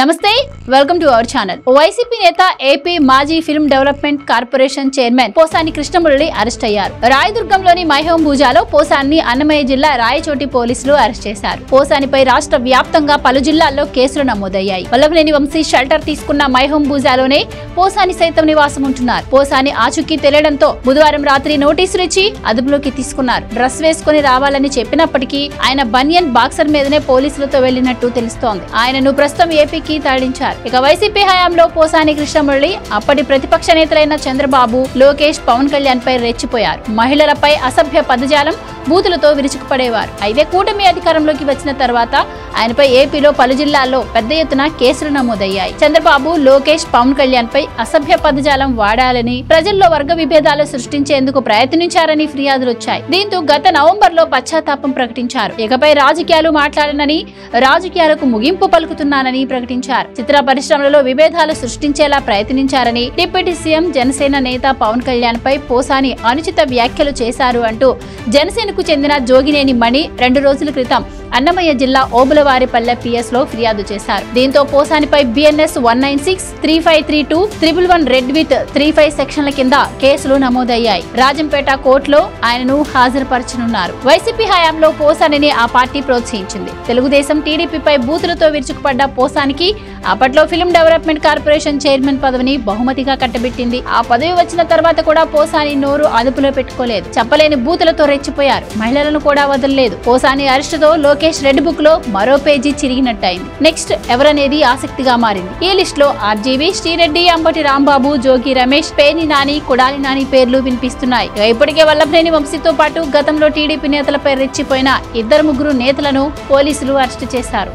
నమస్తే welcome to our channel. YCP నేత AP మాజీ film development corporation chairman Posani Krishnamurali arrest అయ్యారు. రాయదుర్గంలోని మైహోంబూజాలో పోసాని అన్నమయ్య జిల్లా రాయచోటి పోలీసులు అరెస్ట్ చేశారు. పోసానిపై రాష్ట్ర వ్యాప్తంగా పలు జిల్లాల్లో కేసులు నమోదయ్యాయి. వల్లభనేని వంశీ షెల్టర్ తీసుకున్న మైహోంబూజాలోనే పోసాని సైతం నివాసం ఉంటున్నారు. పోసాని ఆచూకీ తెలియడంతో బుధవారం రాత్రి నోటీసులు ఇచ్చి అదుపులోకి తీసుకున్నారు. డ్రెస్ వేసుకుని రావాలని చెప్పినప్పటికీ ఆయన బనియన్ బాక్సర్ మీదనే పోలీసులతో వెళ్లినట్టు తెలుస్తోంది. ఆయనను ప్రస్తుతం ఏపీ తరలించారు. ఇక వైసీపీ హయాంలో పోసాని కృష్ణమురళి అప్పటి ప్రతిపక్ష నేతలైన చంద్రబాబు, లోకేష్, పవన్ కళ్యాణ్ పై రెచ్చిపోయారు. మహిళలపై అసభ్య పదజాలం, బూతులతో విరుచుకుపడేవారు. అయితే కూటమి అధికారంలోకి వచ్చిన తర్వాత ఆయనపై ఏపీలో పలు జిల్లాల్లో పెద్ద ఎత్తున కేసులు నమోదయ్యాయి. చంద్రబాబు, లోకేష్, పవన్ కళ్యాణ్ పై అసభ్య పదజాలం వాడాలని, ప్రజల్లో వర్గ విభేదాలు సృష్టించేందుకు ప్రయత్నించారని ఫిర్యాదులు వచ్చాయి. దీంతో గత నవంబర్లో పశ్చాత్తాపం ప్రకటించారు. ఇకపై రాజకీయాలు మాట్లాడనని, రాజకీయాలకు ముగింపు పలుకుతున్నానని ప్రకటించారు. చిత్ర పరిశ్రమలలో విభేదాలు సృష్టించేలా ప్రయత్నించారని, డిప్యూటీ సీఎం జనసేన నేత పవన్ కళ్యాణ్ పై పోసాని అనుచిత వ్యాఖ్యలు చేశారు అంటూ జనసేనకు చెందిన జోగినేని మణి 2 రోజుల క్రితం అన్నమయ్య జిల్లా ఓబులవారిపల్లె పిఎస్ లో ఫిర్యాదు చేశారు. దీంతో పోసానిపై బిఎన్ఎస్ 196, 3532, 111 రెడ్ విత్ 35 సెక్షన్ల కింద కేసులు నమోదయ్యాయి. రాజంపేట కోర్టులో ఆయనను హాజరుపరచనున్నారు. వైసీపీ హయాంలో పోసానిని ఆ పార్టీ ప్రోత్సహించింది. తెలుగుదేశం, టీడీపీపై బూతులతో విరుచుకుపడ్డ పోసానికి అప్పట్లో ఫిల్మ్ డెవలప్మెంట్ కార్పొరేషన్ చైర్మన్ పదవిని బహుమతిగా కట్టబెట్టింది. ఆ పదవి వచ్చిన తర్వాత కూడా పోసాని నోరు అదుపులో పెట్టుకోలేదు. చెప్పలేని బూతులతో రెచ్చిపోయారు. మహిళలను కూడా వదలలేదు. పోసాని అరెస్టుతో లోకేష్ రెడ్ బుక్ లో మరో పేజీ చిరిగినట్టయింది. నెక్స్ట్ ఎవరనేది ఆసక్తిగా మారింది. ఈ లిస్ట్ లో ఆర్జీవి, శ్రీరెడ్డి, అంబటి రాంబాబు, జోగి రమేష్, పేర్ని నాని, కొడాలి నాని పేర్లు వినిపిస్తున్నాయి. ఇప్పటికే వల్లభనేని వంశీతో పాటు గతంలో టీడీపీ నేతలపై రెచ్చిపోయిన 2-3 నేతలను పోలీసులు అరెస్టు చేశారు.